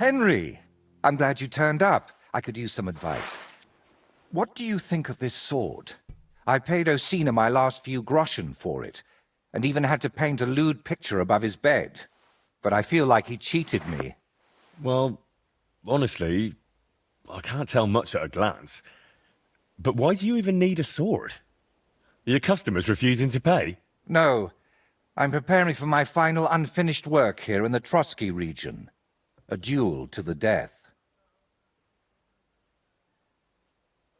Henry! I'm glad you turned up. I could use some advice. What do you think of this sword? I paid Osina my last few groschen for it, and even had to paint a lewd picture above his bed. But I feel like he cheated me. Well, honestly, I can't tell much at a glance. But why do you even need a sword? Are your customers refusing to pay? No, I'm preparing for my final unfinished work here in the Trotsky region. A duel to the death.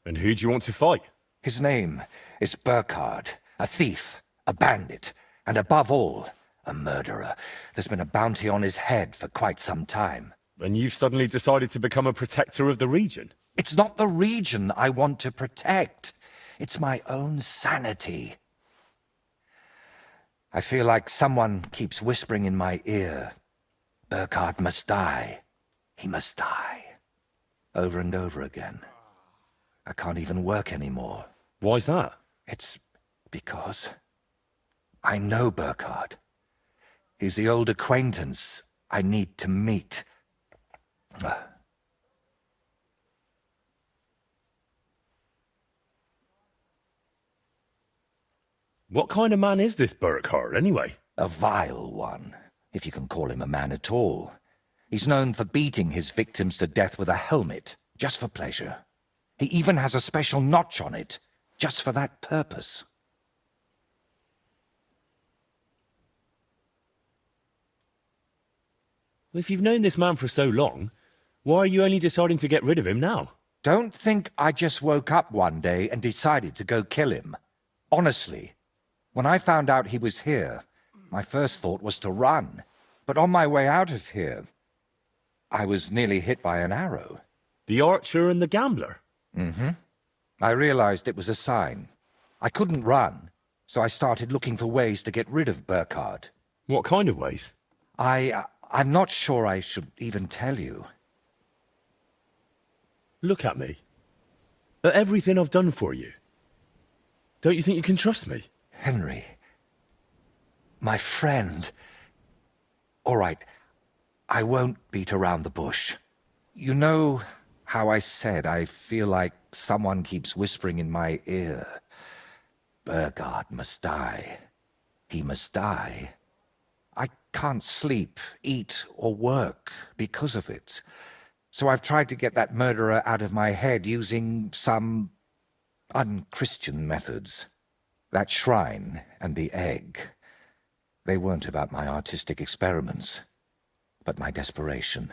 And who do you want to fight? His name is Burkhard, a thief, a bandit, and above all, a murderer. There's been a bounty on his head for quite some time. And you've suddenly decided to become a protector of the region? It's not the region I want to protect. It's my own sanity. I feel like someone keeps whispering in my ear, Burkhard must die. He must die. Over and over again. I can't even work anymore. Why's that? It's because I know Burkhard. He's the old acquaintance I need to meet. What kind of man is this Burkhard, anyway? A vile one, if you can call him a man at all. He's known for beating his victims to death with a helmet, just for pleasure. He even has a special notch on it, just for that purpose. Well, if you've known this man for so long, why are you only deciding to get rid of him now? Don't think I just woke up one day and decided to go kill him. Honestly, when I found out he was here, my first thought was to run. But on my way out of here, I was nearly hit by an arrow. The archer and the gambler? Mm-hmm. I realized it was a sign. I couldn't run, so I started looking for ways to get rid of Burkhard. What kind of ways? I'm not sure I should even tell you. Look at me. At everything I've done for you. Don't you think you can trust me? Henry. My friend. All right. I won't beat around the bush. You know how I said I feel like someone keeps whispering in my ear. Burkhard must die. He must die. I can't sleep, eat, or work because of it. So I've tried to get that murderer out of my head using some unchristian methods. That shrine and the egg, they weren't about my artistic experiments, but my desperation.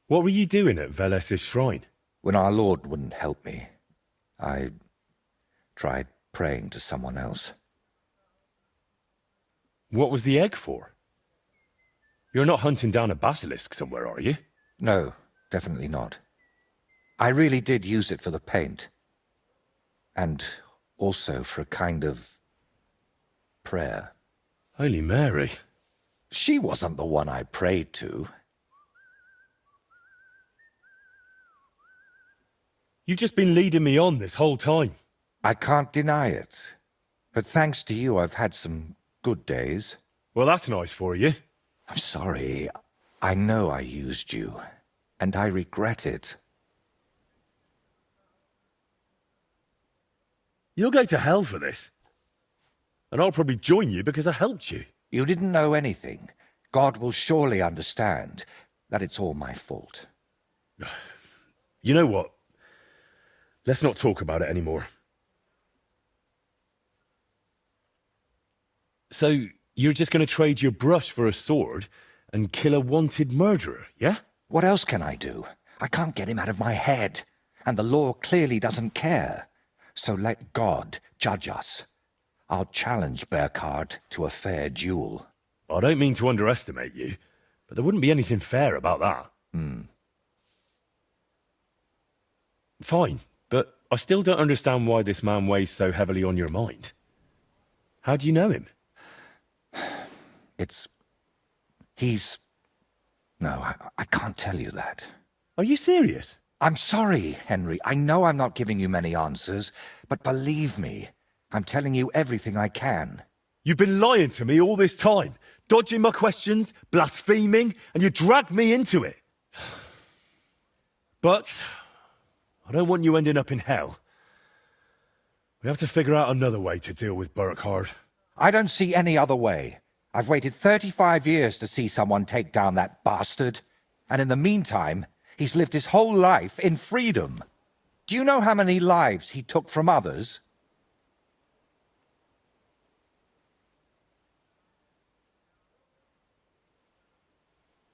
What were you doing at Veles's shrine? When our Lord wouldn't help me, I tried praying to someone else. What was the egg for? You're not hunting down a basilisk somewhere, are you? No, definitely not. I really did use it for the paint. And also for a kind of prayer. Holy Mary. She wasn't the one I prayed to. You've just been leading me on this whole time. I can't deny it. But thanks to you, I've had some good days. Well, that's nice for you. I'm sorry. I know I used you. And I regret it. You'll go to hell for this. And I'll probably join you because I helped you. You didn't know anything. God will surely understand that it's all my fault. You know what? Let's not talk about it anymore. So, you're just going to trade your brush for a sword and kill a wanted murderer, yeah? What else can I do? I can't get him out of my head. And the law clearly doesn't care. So let God judge us. I'll challenge Burkhard to a fair duel. I don't mean to underestimate you, but there wouldn't be anything fair about that. Fine, but I still don't understand why this man weighs so heavily on your mind. How do you know him? No, I can't tell you that. Are you serious? I'm sorry, Henry. I know I'm not giving you many answers, but believe me, I'm telling you everything I can. You've been lying to me all this time, dodging my questions, blaspheming, and you dragged me into it. But I don't want you ending up in hell. We have to figure out another way to deal with Burkhard. I don't see any other way. I've waited 35 years to see someone take down that bastard. And in the meantime, he's lived his whole life in freedom. Do you know how many lives he took from others?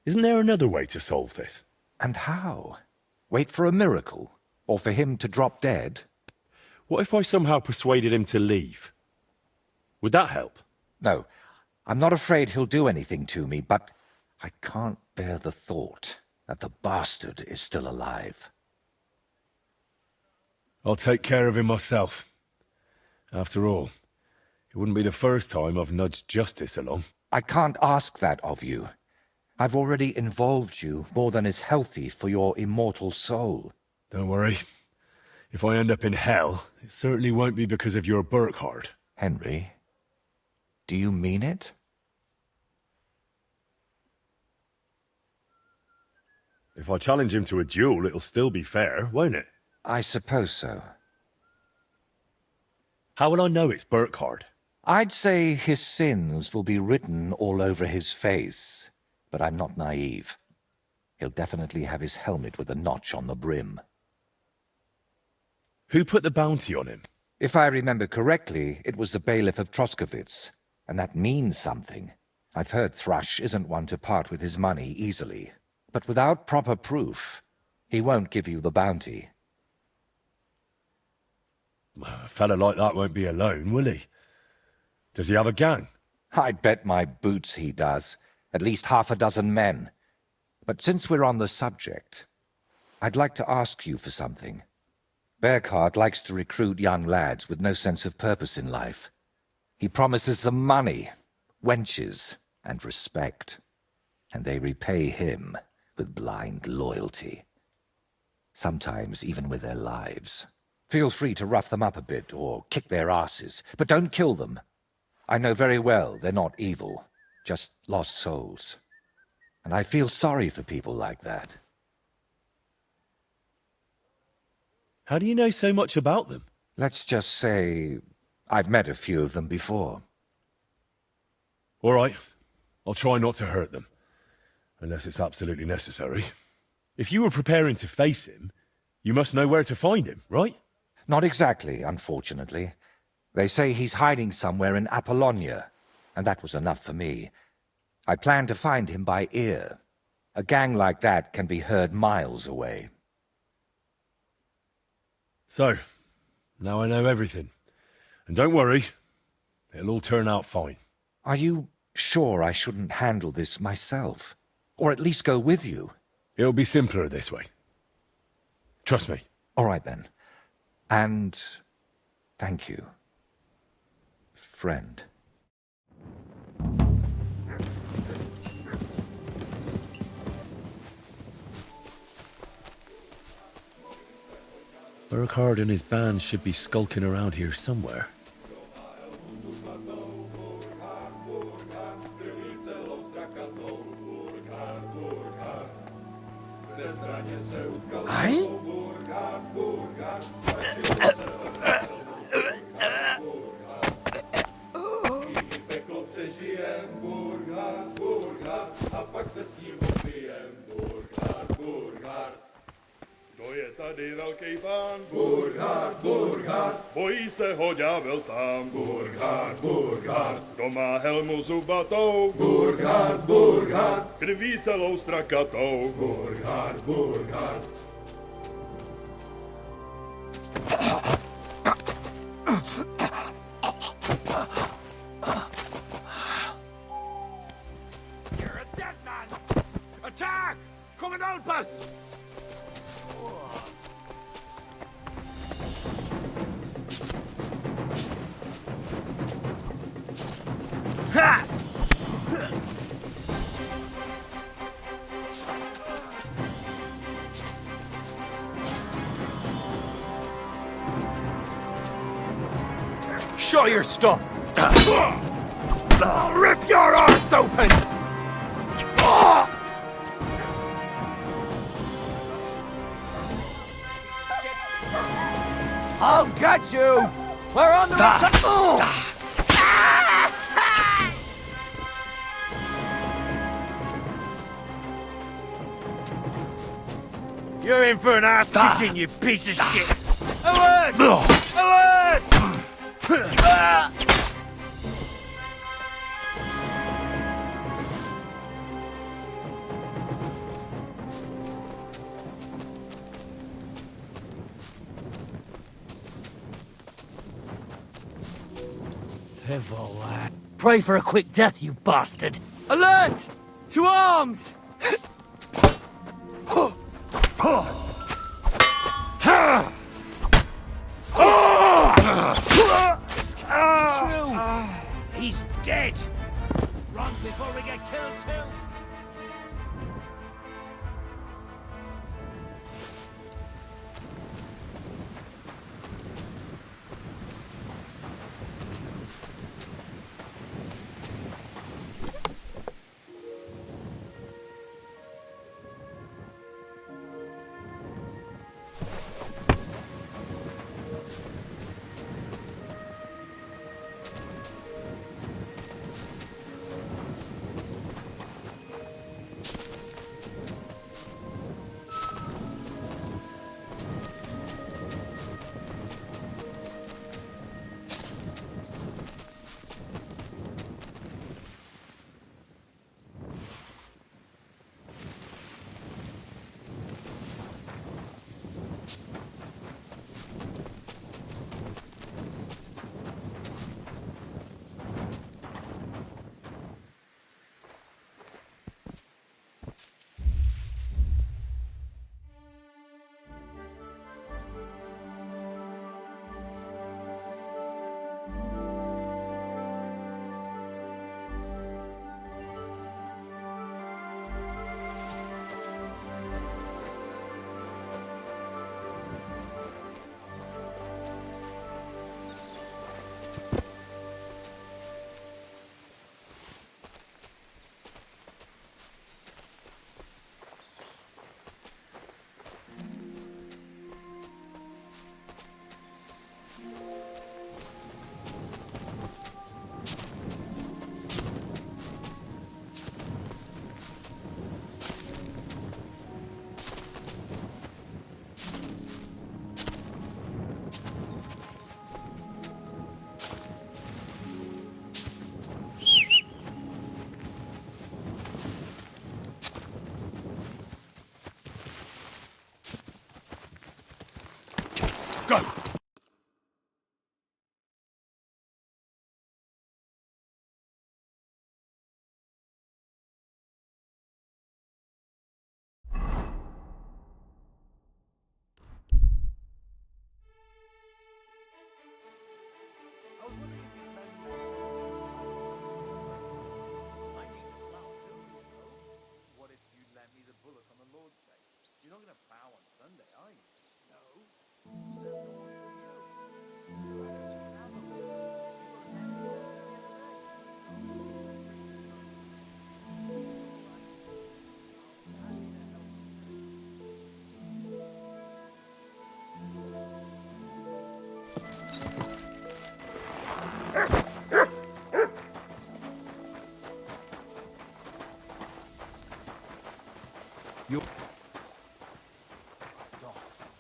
Isn't there another way to solve this? And how? Wait for a miracle? Or for him to drop dead? What if I somehow persuaded him to leave? Would that help? No, I'm not afraid he'll do anything to me, but I can't bear the thought that the bastard is still alive. I'll take care of him myself. After all, it wouldn't be the first time I've nudged justice along. I can't ask that of you. I've already involved you more than is healthy for your immortal soul. Don't worry. If I end up in hell, it certainly won't be because of your Burkhard. Henry, do you mean it? If I challenge him to a duel, it'll still be fair, won't it? I suppose so. How will I know it's Burkhard? I'd say his sins will be written all over his face, but I'm not naive. He'll definitely have his helmet with a notch on the brim. Who put the bounty on him? If I remember correctly, it was the bailiff of Troskowitz, and that means something. I've heard Thrush isn't one to part with his money easily, but without proper proof, he won't give you the bounty. A fella like that won't be alone, will he? Does he have a gang? I'd bet my boots he does. At least half a dozen men. But since we're on the subject, I'd like to ask you for something. Burkhard likes to recruit young lads with no sense of purpose in life. He promises them money, wenches, and respect. And they repay him with blind loyalty. Sometimes even with their lives. Feel free to rough them up a bit or kick their asses, but don't kill them. I know very well they're not evil, just lost souls. And I feel sorry for people like that. How do you know so much about them? Let's just say I've met a few of them before. All right. I'll try not to hurt them. Unless it's absolutely necessary. If you were preparing to face him, you must know where to find him, right? Not exactly, unfortunately. They say he's hiding somewhere in Apollonia, and that was enough for me. I plan to find him by ear. A gang like that can be heard miles away. So, now I know everything. And don't worry, it'll all turn out fine. Are you sure I shouldn't handle this myself? Or at least go with you? It'll be simpler this way. Trust me. All right, then. And thank you, friend. Burkhard and his band should be skulking around here somewhere. Aye? To je tady velký pán Burkhard, Burkhard, bojí se ho ďábel sám Burkhard, Burkhard, kdo má helmu zubatou Burkhard, Burkhard, krví celou strakatou Burkhard, Burkhard. You're a dead man! Attack! Come and help us! Ha! Show your stuff! I'll rip your arse open! open! I'll get you! We're on the attack! You're in for an ass kicking, you piece of shit! Alert! Alert! Pray for a quick death, you bastard! Alert! To arms! He's dead! Run before we get killed too! Go! What if you lent me the bullock on the Lord's Day? You're not going to plough on Sunday, are you? No.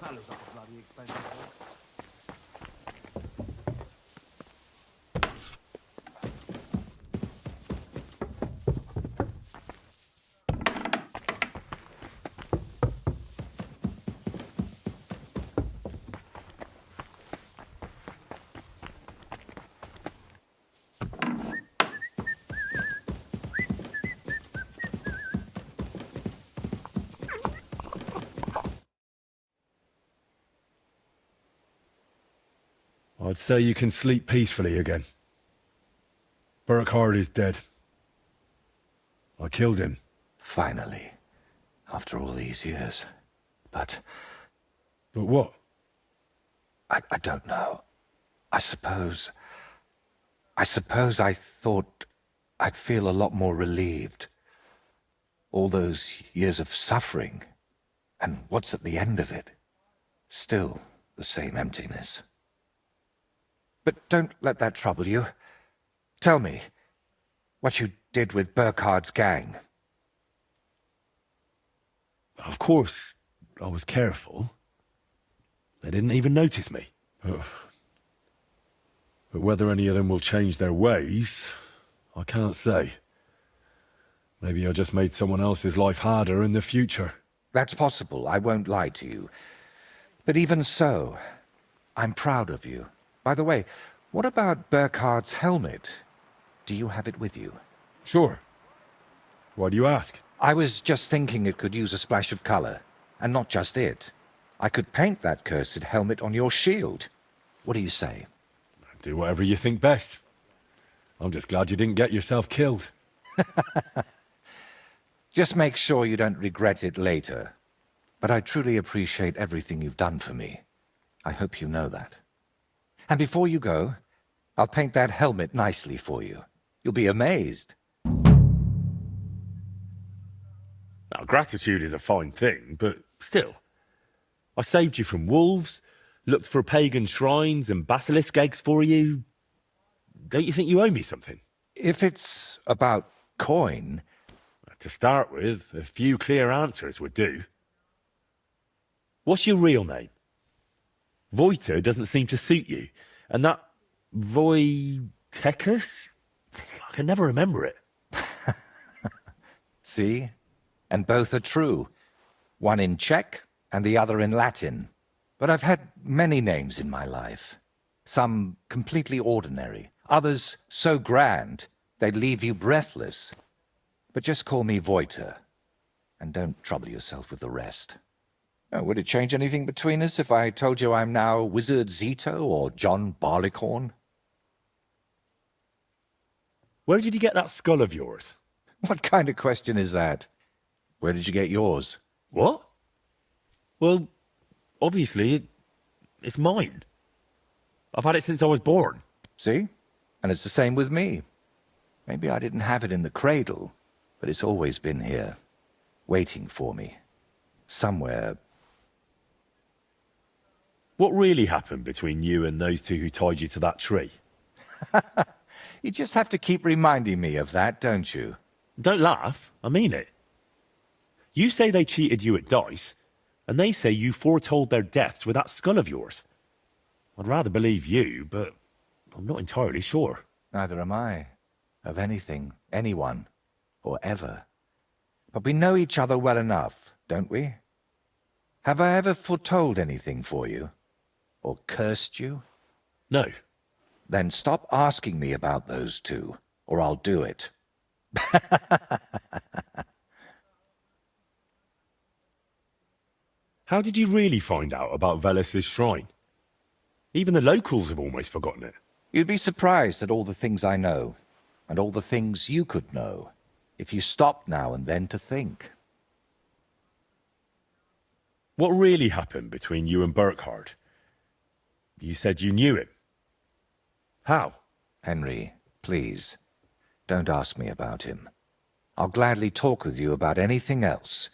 That looks like a bloody expensive one. I'd say you can sleep peacefully again. Burkhard is dead. I killed him. Finally. After all these years. But But what? I don't know. I suppose I thought I'd feel a lot more relieved. All those years of suffering, and what's at the end of it? Still the same emptiness. But don't let that trouble you. Tell me what you did with Burkhard's gang. Of course, I was careful. They didn't even notice me. But whether any of them will change their ways, I can't say. Maybe I just made someone else's life harder in the future. That's possible, I won't lie to you. But even so, I'm proud of you. By the way, what about Burkhard's helmet? Do you have it with you? Sure. Why do you ask? I was just thinking it could use a splash of color. And not just it. I could paint that cursed helmet on your shield. What do you say? Do whatever you think best. I'm just glad you didn't get yourself killed. Just make sure you don't regret it later. But I truly appreciate everything you've done for me. I hope you know that. And before you go, I'll paint that helmet nicely for you. You'll be amazed. Now, gratitude is a fine thing, but still. I saved you from wolves, looked for pagan shrines and basilisk eggs for you. Don't you think you owe me something? If it's about coin... To start with, a few clear answers would do. What's your real name? Voiter doesn't seem to suit you. And that Voitechus? I can never remember it. See? And both are true. One in Czech and the other in Latin. But I've had many names in my life. Some completely ordinary. Others so grand they'd leave you breathless. But just call me Voiter. And don't trouble yourself with the rest. Oh, would it change anything between us if I told you I'm now Wizard Zito or John Barleycorn? Where did you get that skull of yours? What kind of question is that? Where did you get yours? What? Well, obviously, it's mine. I've had it since I was born. See? And it's the same with me. Maybe I didn't have it in the cradle, but it's always been here, waiting for me. Somewhere. What really happened between you and those two who tied you to that tree? You just have to keep reminding me of that, don't you? Don't laugh. I mean it. You say they cheated you at dice, and they say you foretold their deaths with that skull of yours. I'd rather believe you, but I'm not entirely sure. Neither am I. Of anything, anyone, or ever. But we know each other well enough, don't we? Have I ever foretold anything for you? Or cursed you? No. Then stop asking me about those two, or I'll do it. How did you really find out about Velus's shrine? Even the locals have almost forgotten it. You'd be surprised at all the things I know, and all the things you could know, if you stopped now and then to think. What really happened between you and Burkhard? You said you knew him. How? Henry, please, don't ask me about him. I'll gladly talk with you about anything else,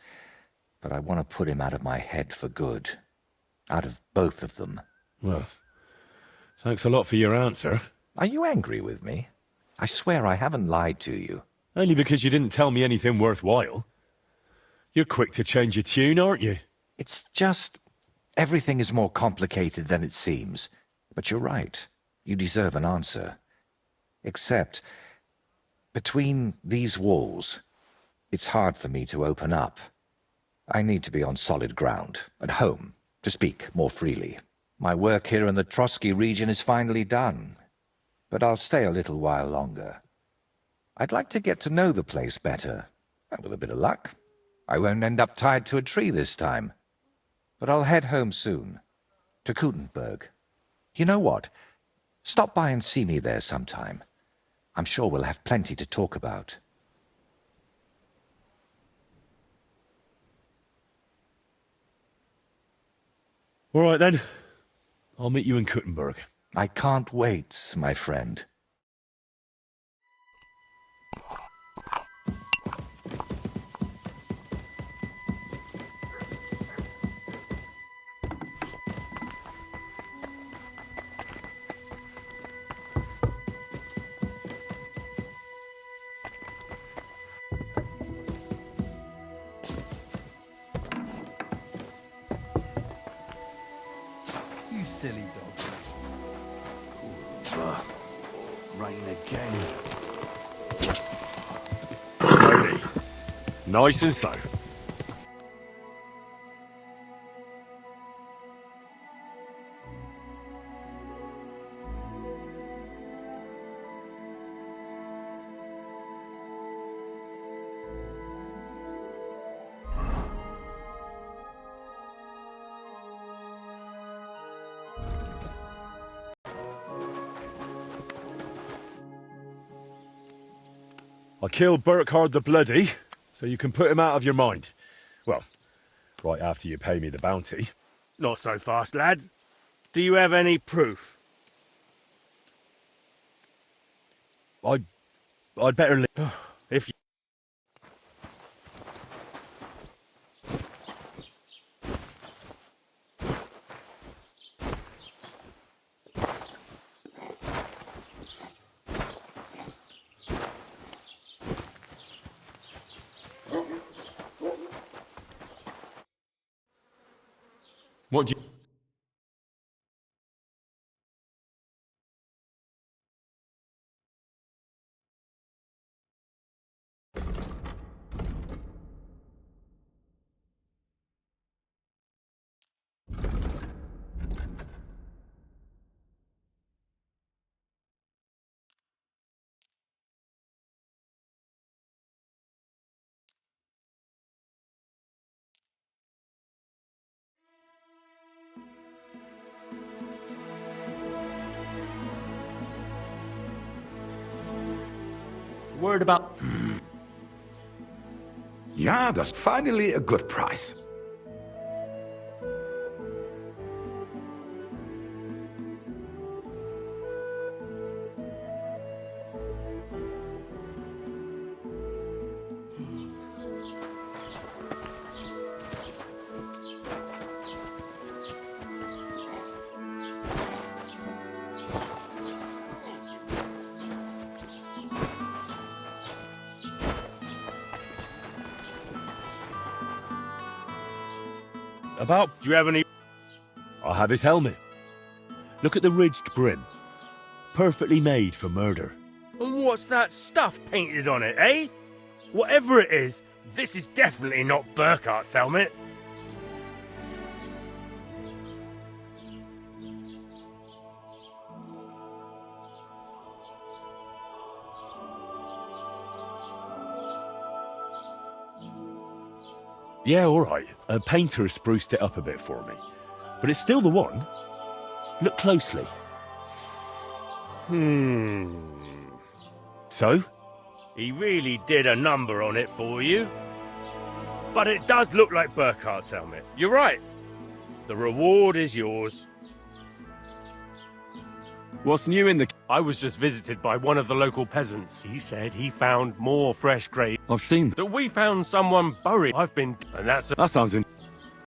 but I want to put him out of my head for good. Out of both of them. Well, thanks a lot for your answer. Are you angry with me? I swear I haven't lied to you. Only because you didn't tell me anything worthwhile. You're quick to change your tune, aren't you? It's just... everything is more complicated than it seems. But you're right. You deserve an answer. Except, between these walls, it's hard for me to open up. I need to be on solid ground, at home, to speak more freely. My work here in the Trotsky region is finally done, but I'll stay a little while longer. I'd like to get to know the place better, and with a bit of luck, I won't end up tied to a tree this time. But I'll head home soon, to Kutenberg. You know what? Stop by and see me there sometime. I'm sure we'll have plenty to talk about. All right, then. I'll meet you in Kutenberg. I can't wait, my friend. silly dog. Rain again. Slowly. Nice and slow. I killed Burkhard the Bloody, so you can put him out of your mind. Well, right after you pay me the bounty. Not so fast, lad. Do you have any proof? I'd better leave. If you... What do you... Word about... Ja, that's finally a good price. About... Do you have any... I have his helmet. Look at the ridged brim. Perfectly made for murder. And what's that stuff painted on it, eh? Whatever it is, this is definitely not Burkhart's helmet. Yeah, all right. A painter spruced it up a bit for me. But it's still the one. Look closely. So? He really did a number on it for you. But it does look like Burkhart's helmet. You're right. The reward is yours. What's new in the... I was just visited by one of the local peasants. He said he found more fresh graves. I've seen... That we found someone buried. I've been... And that's... That sounds...